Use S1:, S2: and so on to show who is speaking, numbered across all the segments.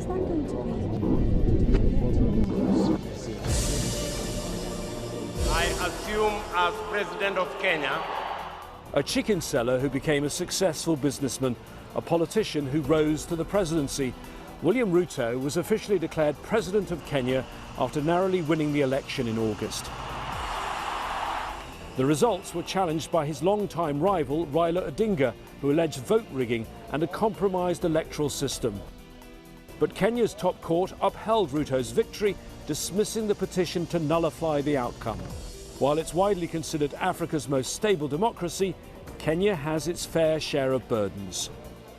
S1: that going to be?
S2: I assume as President of Kenya.
S3: A chicken seller who became a successful businessman, a politician who rose to the presidency. William Ruto was officially declared President of Kenya after narrowly winning the election in August. The results were challenged by his longtime rival, Raila Odinga, who alleged vote rigging and a compromised electoral system. But Kenya's top court upheld Ruto's victory, dismissing the petition to nullify the outcome. While it's widely considered Africa's most stable democracy, Kenya has its fair share of burdens.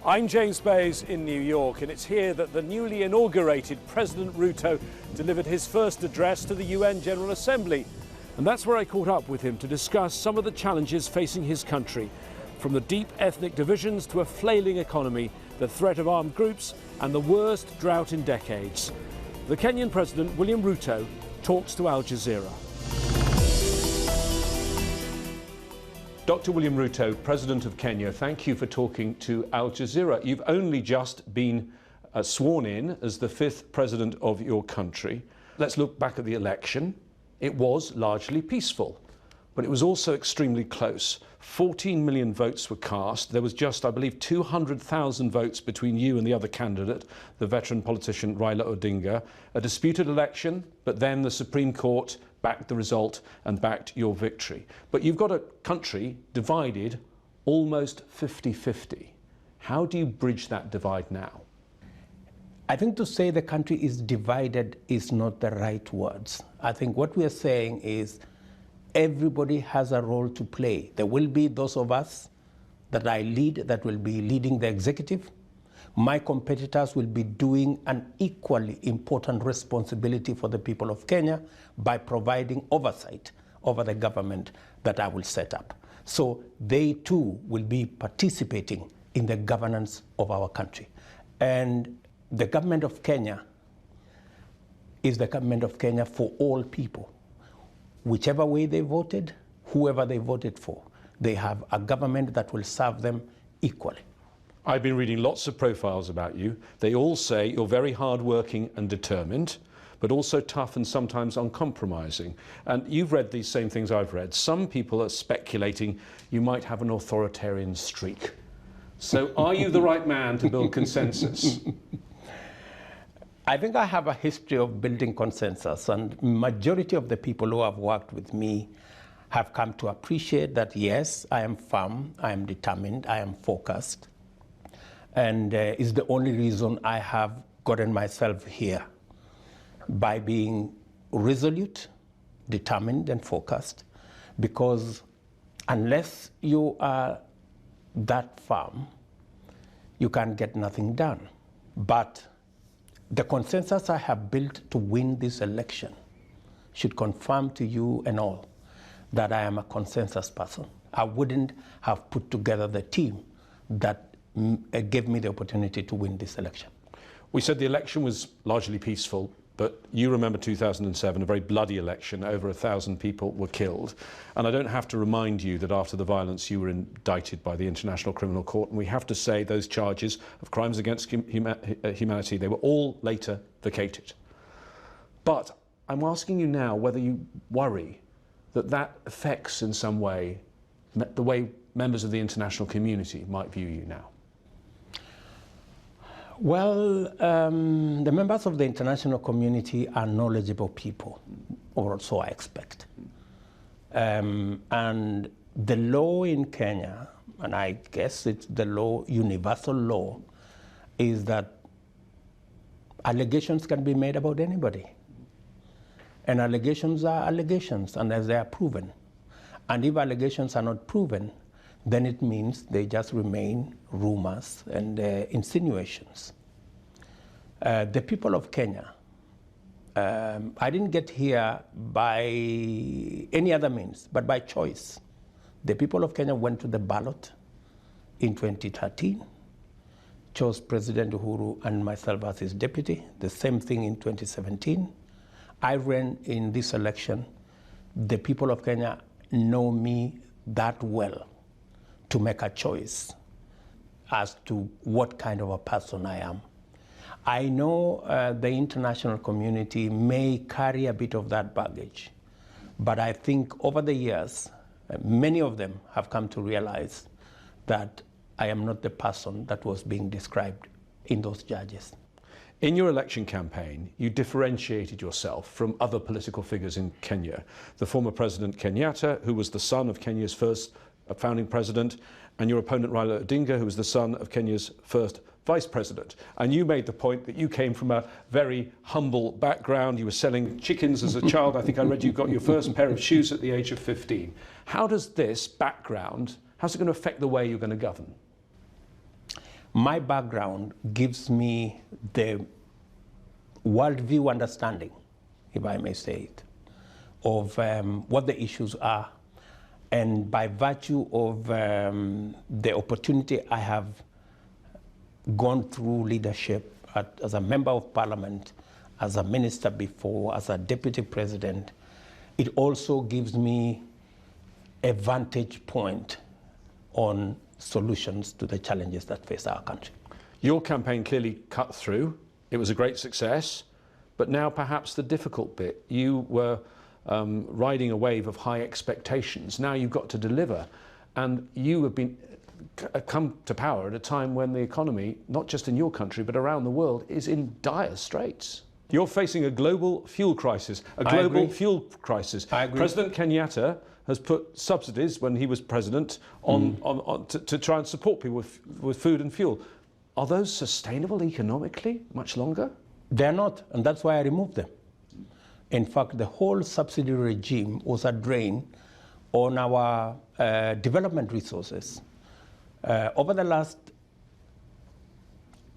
S3: I'm James Bays in New York, and it's here that the newly inaugurated President Ruto delivered his first address to the UN General Assembly. And that's where I caught up with him to discuss some of the challenges facing his country, from the deep ethnic divisions to a flailing economy, the threat of armed groups, and the worst drought in decades. The Kenyan President, William Ruto, talks to Al Jazeera. Dr. William Ruto, President of Kenya, thank you for talking to Al Jazeera. You've only just been sworn in as the 5th president of your country. Let's look back at the election. It was largely peaceful, but it was also extremely close. 14 million votes were cast. There was just, I believe, 200,000 votes between you and the other candidate, the veteran politician Raila Odinga. A disputed election, but then the Supreme Court backed the result and backed your victory. But you've got a country divided almost 50-50. How do you bridge that divide now?
S4: I think to say the country is divided is not the right words. I think what we are saying is everybody has a role to play. There will be those of us that I lead that will be leading the executive. My competitors will be doing an equally important responsibility for the people of Kenya by providing oversight over the government that I will set up. So they too will be participating in the governance of our country. And the government of Kenya is the government of Kenya for all people. Whichever way they voted, whoever they voted for, they have a government that will serve them equally.
S3: I've been reading lots of profiles about you. They all say you're very hardworking and determined, but also tough and sometimes uncompromising. And you've read these same things I've read. Some people are speculating you might have an authoritarian streak. So are you the right man to build consensus?
S4: I think I have a history of building consensus, and majority of the people who have worked with me have come to appreciate that, yes, I am firm, I am determined, I am focused, and is the only reason I have gotten myself here, by being resolute, determined, and focused, because unless you are that firm, you can get nothing done. But the consensus I have built to win this election should confirm to you and all that I am a consensus person. I wouldn't have put together the team that gave me the opportunity to win this election.
S3: We said the election was largely peaceful, but you remember 2007, a very bloody election. Over 1,000 people were killed. And I don't have to remind you that after the violence you were indicted by the International Criminal Court, and we have to say those charges of crimes against humanity, they were all later vacated. But I'm asking you now whether you worry that that affects in some way the way members of the international community might view you now.
S4: Well, the members of the international community are knowledgeable people, or so I expect. And the law in Kenya, and I guess it's the law, universal law, is that allegations can be made about anybody. And allegations are allegations, unless they are proven. And if allegations are not proven, then it means they just remain rumors and insinuations. The people of Kenya, I didn't get here by any other means, but by choice. The people of Kenya went to the ballot in 2013, chose President Uhuru and myself as his deputy, the same thing in 2017. I ran in this election. The people of Kenya know me that well to make a choice as to what kind of a person I am. I know the international community may carry a bit of that baggage, but I think over the years, many of them have come to realize that I am not the person that was being described in those judges.
S3: In your election campaign, you differentiated yourself from other political figures in Kenya. The former President Kenyatta, who was the son of Kenya's first founding president, and your opponent Raila Odinga, who was the son of Kenya's first vice president. And you made the point that you came from a very humble background. You were selling chickens as a child. I think I read you got your first pair of shoes at the age of 15. How does this background, how's it going to affect the way you're going to govern?
S4: My background gives me the worldview understanding, if I may say it, of what the issues are. And by virtue of the opportunity I have gone through leadership as a member of parliament, as a minister before, as a deputy president, it also gives me a vantage point on solutions to the challenges that face our country.
S3: Your campaign clearly cut through. It was a great success, but now perhaps the difficult bit. You were riding a wave of high expectations. Now you've got to deliver, and you have been come to power at a time when the economy, not just in your country but around the world, is in dire straits. You're facing a global fuel crisis, President Kenyatta has put subsidies, when he was president, to try and support people with food and fuel. Are those sustainable economically much longer?
S4: They're not, and that's why I removed them. In fact, the whole subsidy regime was a drain on our development resources. Over the last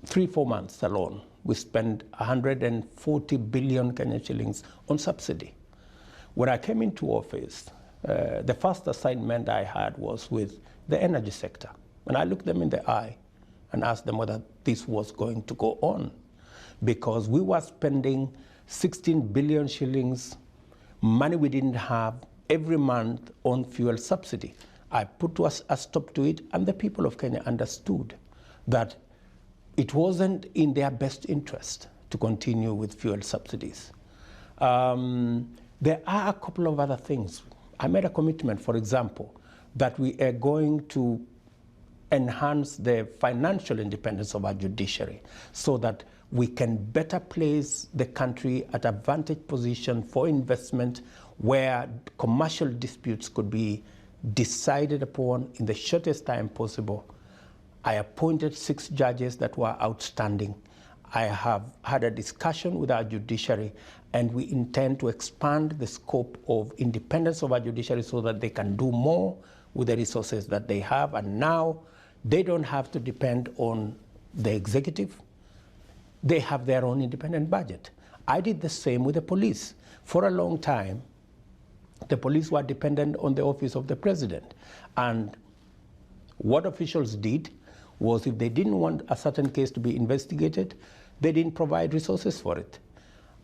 S4: 3-4 months alone, we spent 140 billion Kenyan shillings on subsidy. When I came into office, the first assignment I had was with the energy sector. And I looked them in the eye and asked them whether this was going to go on. Because we were spending 16 billion shillings, money we didn't have, every month on fuel subsidy. I put a stop to it, and the people of Kenya understood that it wasn't in their best interest to continue with fuel subsidies. There are a couple of other things. I made a commitment, for example, that we are going to enhance the financial independence of our judiciary so that we can better place the country at a vantage position for investment where commercial disputes could be decided upon in the shortest time possible. I appointed 6 judges that were outstanding. I have had a discussion with our judiciary, and we intend to expand the scope of independence of our judiciary so that they can do more with the resources that they have. And now they don't have to depend on the executive. They have their own independent budget. I did the same with the police. For a long time, the police were dependent on the office of the president. And what officials did was, if they didn't want a certain case to be investigated, they didn't provide resources for it.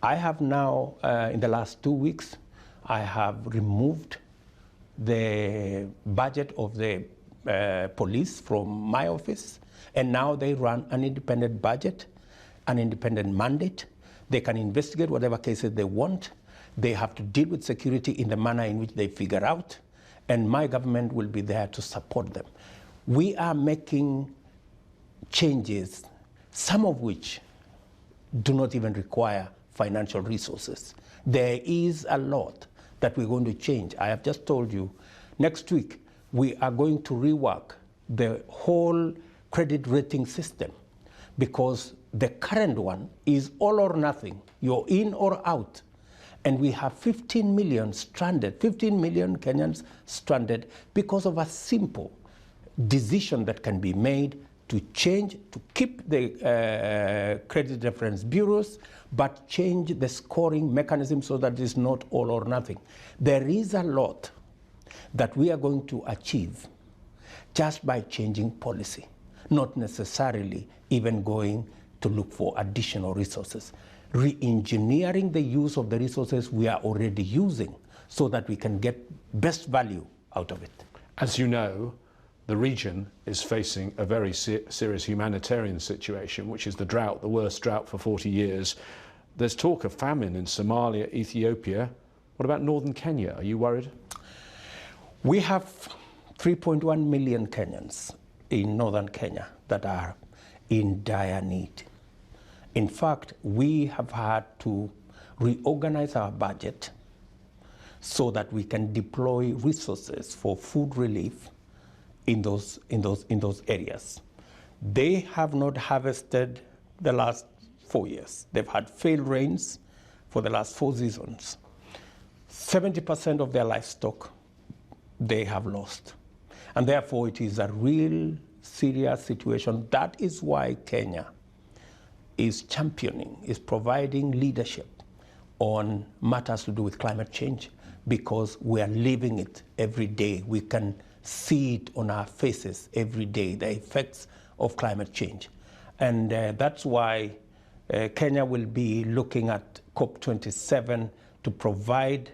S4: I have now, in the last 2 weeks, I have removed the budget of the police from my office, and now they run an independent budget, an independent mandate. They can investigate whatever cases they want. They have to deal with security in the manner in which they figure out, and my government will be there to support them. We are making changes, some of which do not even require financial resources. There is a lot that we're going to change. I have just told you, next week, we are going to rework the whole credit rating system, because the current one is all or nothing. You're in or out. And we have 15 million stranded, 15 million Kenyans stranded because of a simple decision that can be made to change, to keep the credit reference bureaus, but change the scoring mechanism so that it's not all or nothing. There is a lot that we are going to achieve just by changing policy, not necessarily even going to look for additional resources. Re-engineering the use of the resources we are already using so that we can get best value out of it.
S3: As you know, the region is facing a very serious humanitarian situation, which is the drought, the worst drought for 40 years. There's talk of famine in Somalia, Ethiopia. What about northern Kenya? Are you worried?
S4: We have 3.1 million Kenyans in northern Kenya that are in dire need. In fact, we have had to reorganize our budget so that we can deploy resources for food relief in those areas. They have not harvested the last 4 years. They've had failed rains for the last 4 seasons. 70% of their livestock they have lost. And therefore it is a real serious situation. That is why Kenya is championing, is providing leadership on matters to do with climate change, because we are living it every day. We can see it on our faces every day, the effects of climate change. And that's why Kenya will be looking at COP27 to provide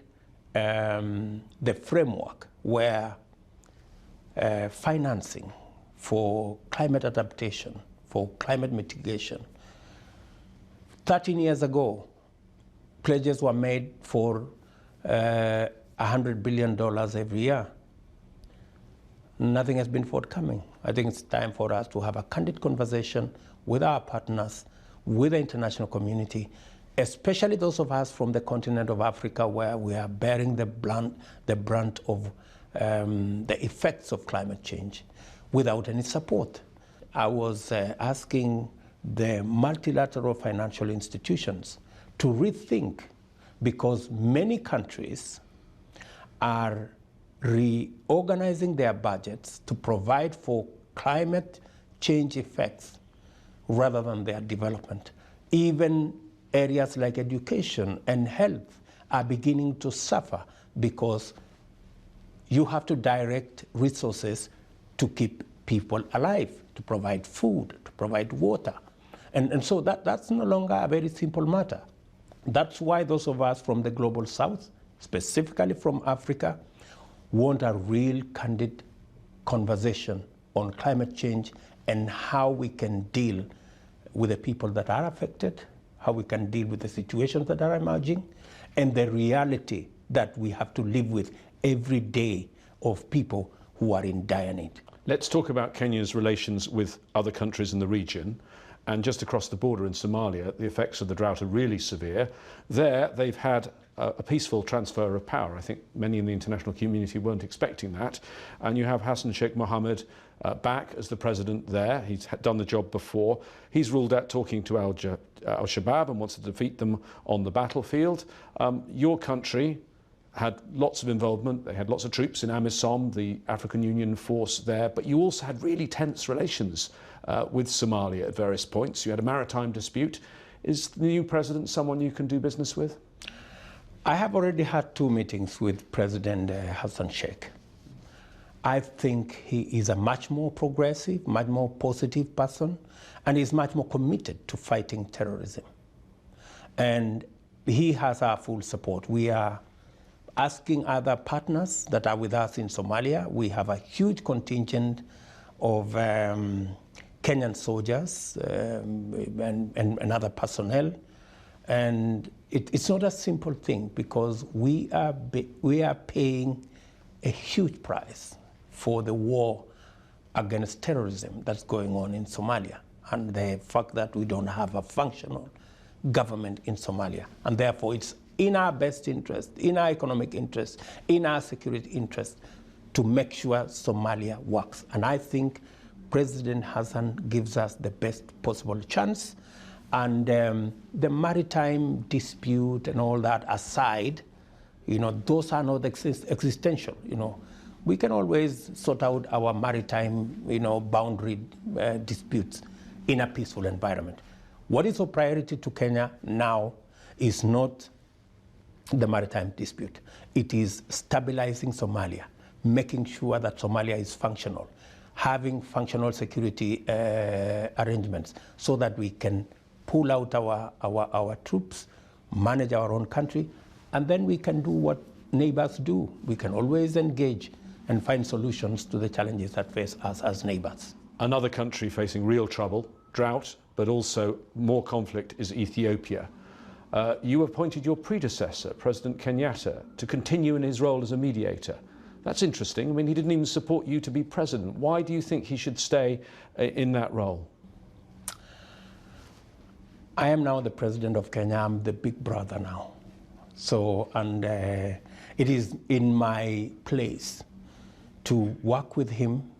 S4: the framework where financing for climate adaptation, for climate mitigation. 13 years ago, pledges were made for $100 billion every year. Nothing has been forthcoming. I think it's time for us to have a candid conversation with our partners, with the international community, especially those of us from the continent of Africa, where we are bearing the brunt of the effects of climate change without any support. I was asking the multilateral financial institutions to rethink, because many countries are reorganizing their budgets to provide for climate change effects rather than their development. Even areas like education and health are beginning to suffer because you have to direct resources to keep people alive, to provide food, to provide water. And so that's no longer a very simple matter. That's why those of us from the global south, specifically from Africa, want a real candid conversation on climate change and how we can deal with the people that are affected, how we can deal with the situations that are emerging, and the reality that we have to live with every day of people who are in dire need.
S3: Let's talk about Kenya's relations with other countries in the region. And just across the border in Somalia, the effects of the drought are really severe. There, they've had a peaceful transfer of power. I think many in the international community weren't expecting that. And you have Hassan Sheikh Mohammed back as the president there. He's done the job before. He's ruled out talking to al-Shabaab and wants to defeat them on the battlefield. Your country had lots of involvement. They had lots of troops in AMISOM, the African Union force there, but you also had really tense relations with Somalia at various points. You had a maritime dispute. Is the new president someone you can do business with?
S4: I have already had 2 meetings with President Hassan Sheikh. I think he is a much more progressive, much more positive person, and is much more committed to fighting terrorism. And he has our full support. We are asking other partners that are with us in Somalia. We have a huge contingent of Kenyan soldiers and other personnel. And it's not a simple thing, because we are paying a huge price for the war against terrorism that's going on in Somalia, and the fact that we don't have a functional government in Somalia. And therefore it's in our best interest, in our economic interest, in our security interest, to make sure Somalia works. And I think President Hassan gives us the best possible chance. And the maritime dispute and all that aside, those are not existential. We can always sort out our maritime, boundary disputes in a peaceful environment. What is of priority to Kenya now is not the maritime dispute. It is stabilizing Somalia, making sure that Somalia is functional, having functional security arrangements so that we can pull out our troops, manage our own country, and then we can do what neighbors do. We can always engage and find solutions to the challenges that face us as neighbors.
S3: Another country facing real trouble, drought, but also more conflict, is Ethiopia. You appointed your predecessor, President Kenyatta, to continue in his role as a mediator. That's interesting. I mean, he didn't even support you to be president. Why do you think he should stay in that role?
S4: I am now the president of Kenya. I'm the big brother now. So, and it is in my place to work with him.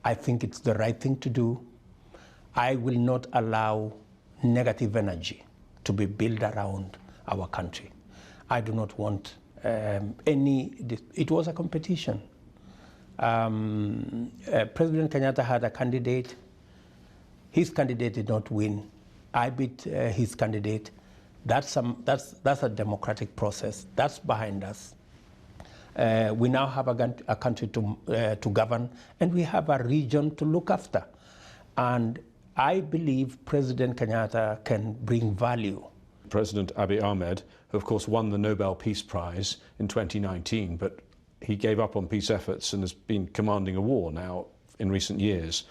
S4: I think it's the right thing to do. I will not allow negative energy to be built around our country. I do not want it was a competition. President Kenyatta had a candidate. His candidate did not win. I beat his candidate. That's a democratic process. That's behind us. We now have a country to govern, and we have a region to look after. And I believe President Kenyatta can bring value.
S3: President Abiy Ahmed, who of course won the Nobel Peace Prize in 2019, but he gave up on peace efforts and has been commanding a war now in recent years.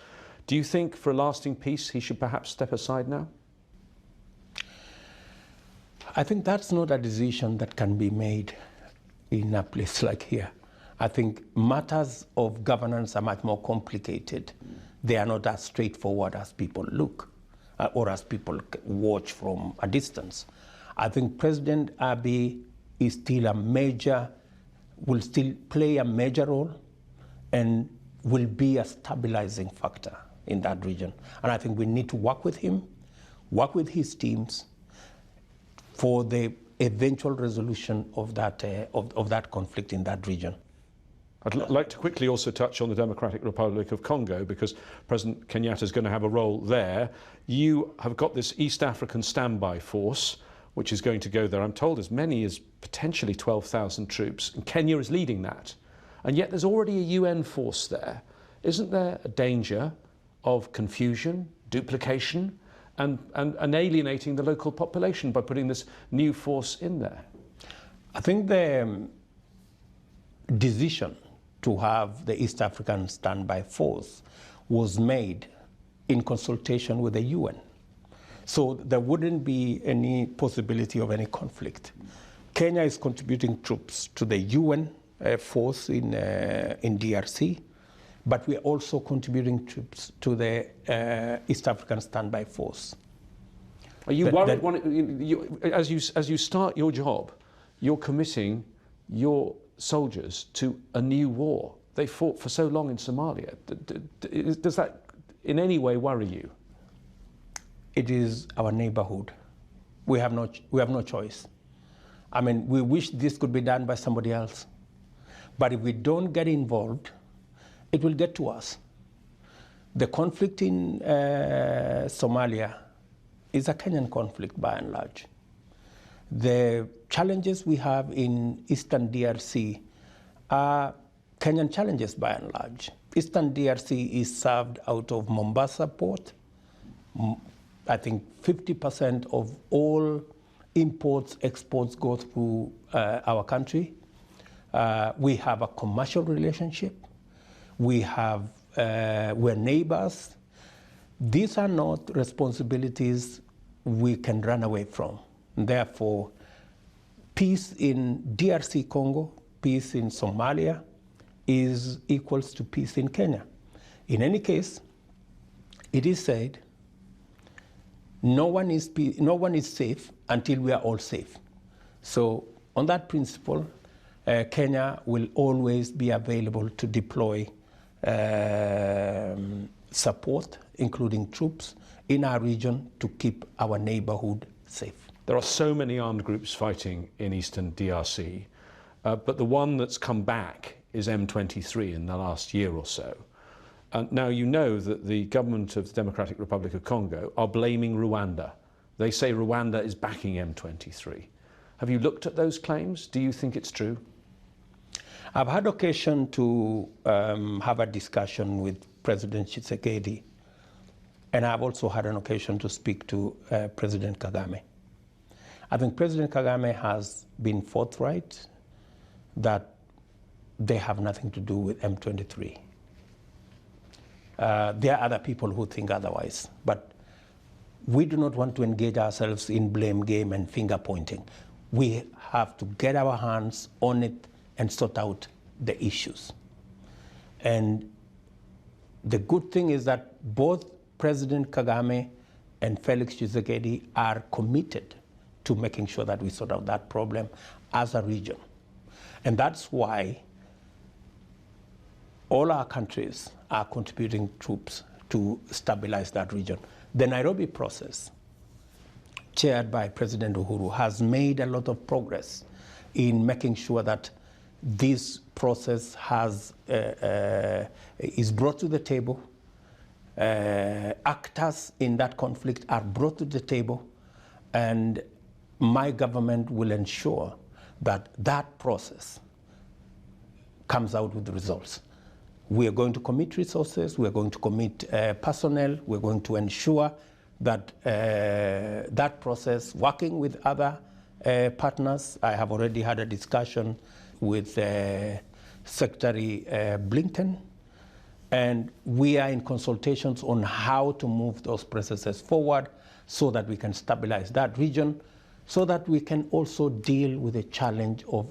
S3: Do you think for a lasting peace he should perhaps step aside now?
S4: I think that's not a decision that can be made in a place like here. I think matters of governance are much more complicated. They are not as straightforward as people look or as people watch from a distance. I think President Abiy is still will still play a major role and will be a stabilizing factor in that region. And I think we need to work with him, work with his teams for the eventual resolution of that conflict in that region.
S3: I'd like to quickly also touch on the Democratic Republic of Congo, because President Kenyatta is going to have a role there. You have got this East African standby force, which is going to go there, I'm told, as many as potentially 12,000 troops, and Kenya is leading that. And yet there's already a UN force there. Isn't there a danger of confusion, duplication, and alienating the local population by putting this new force in there?
S4: I think the decision to have the East African standby force was made in consultation with the UN. So there wouldn't be any possibility of any conflict. Kenya is contributing troops to the UN force in DRC, but we're also contributing troops to the East African standby force.
S3: Are you worried, as you start your job, you're committing your soldiers to a new war? They fought for so long in Somalia. Does that in any way worry you?
S4: It is our neighborhood. We have no choice. I mean, we wish this could be done by somebody else. But if we don't get involved, it will get to us. The conflict in Somalia is a Kenyan conflict by and large. The challenges we have in Eastern DRC are Kenyan challenges by and large. Eastern DRC is served out of Mombasa port. I think 50% of all imports, exports go through our country. We have a commercial relationship. We're neighbors. These are not responsibilities we can run away from. Therefore, peace in DRC Congo, peace in Somalia is equals to peace in Kenya. In any case, it is said, no one is safe until we are all safe. So on that principle, Kenya will always be available to deploy support, including troops, in our region to keep our neighborhood safe.
S3: There are so many armed groups fighting in eastern DRC, but the one that's come back is M23 in the last year or so. Now you know that the government of the Democratic Republic of Congo are blaming Rwanda. They say Rwanda is backing M23. Have you looked at those claims? Do you think it's true?
S4: I've had occasion to have a discussion with President Tshisekedi, and I've also had an occasion to speak to President Kagame. I think President Kagame has been forthright that they have nothing to do with M23. There are other people who think otherwise, but we do not want to engage ourselves in blame game and finger pointing. We have to get our hands on it and sort out the issues. And the good thing is that both President Kagame and Felix Tshisekedi are committed to making sure that we sort out that problem as a region. And that's why all our countries are contributing troops to stabilize that region. The Nairobi process, chaired by President Uhuru, has made a lot of progress in making sure that this process is brought to the table. Actors in that conflict are brought to the table, and my government will ensure that that process comes out with results. We are going to commit resources, we are going to commit personnel, we're going to ensure that that process, working with other partners. I have already had a discussion with Secretary Blinken, and we are in consultations on how to move those processes forward so that we can stabilize that region, so that we can also deal with the challenge of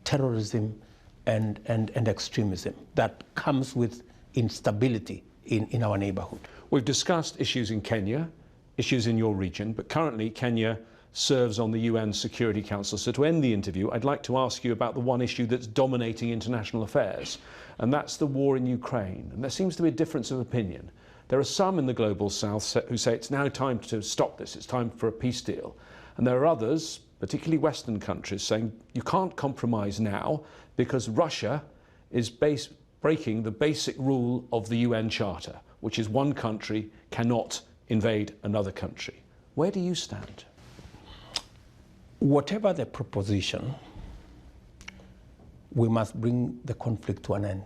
S4: terrorism and extremism that comes with instability in our neighborhood.
S3: We've discussed issues in Kenya, issues in your region, but currently Kenya serves on the UN Security Council. So to end the interview, I'd like to ask you about the one issue that's dominating international affairs, and that's the war in Ukraine. And there seems to be a difference of opinion. There are some in the global south who say it's now time to stop this, it's time for a peace deal. And there are others, particularly Western countries, saying you can't compromise now because Russia is breaking the basic rule of the UN Charter, which is one country cannot invade another country. Where do you stand?
S4: Whatever the proposition, we must bring the conflict to an end.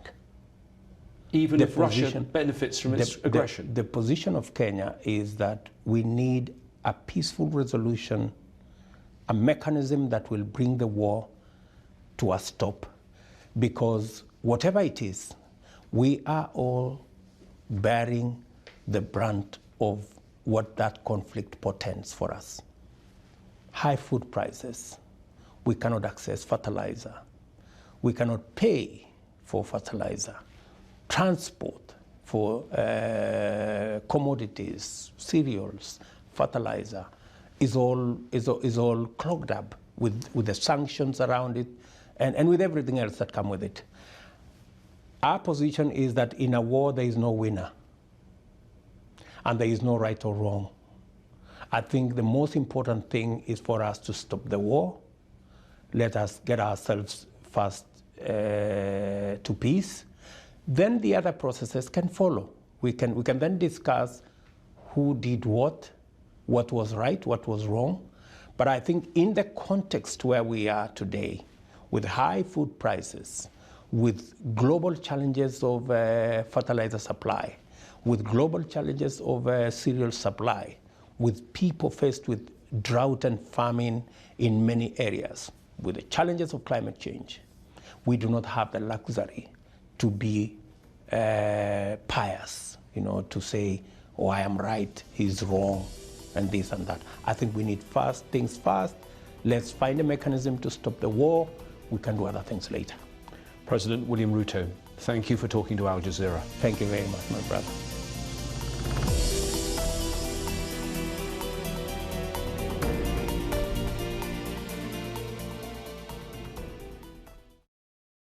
S3: Even if Russia benefits from its aggression?
S4: The position of Kenya is that we need a peaceful resolution, a mechanism that will bring the war to a stop, because whatever it is, we are all bearing the brunt of what that conflict portends for us. High food prices, we cannot access fertilizer, we cannot pay for fertilizer, transport for commodities, cereals, fertilizer is all clogged up with the sanctions around it and with everything else that come with it. Our position is that in a war there is no winner and there is no right or wrong. I think the most important thing is for us to stop the war. Let us get ourselves first to peace. Then the other processes can follow. We can then discuss who did what was right, what was wrong. But I think in the context where we are today, with high food prices, with global challenges of fertilizer supply, with global challenges of cereal supply, with people faced with drought and famine in many areas, with the challenges of climate change, we do not have the luxury to be pious, to say, oh, I am right, he's wrong, and this and that. I think we need things fast. Let's find a mechanism to stop the war. We can do other things later.
S3: President William Ruto, thank you for talking to Al Jazeera.
S4: Thank you very much, my brother.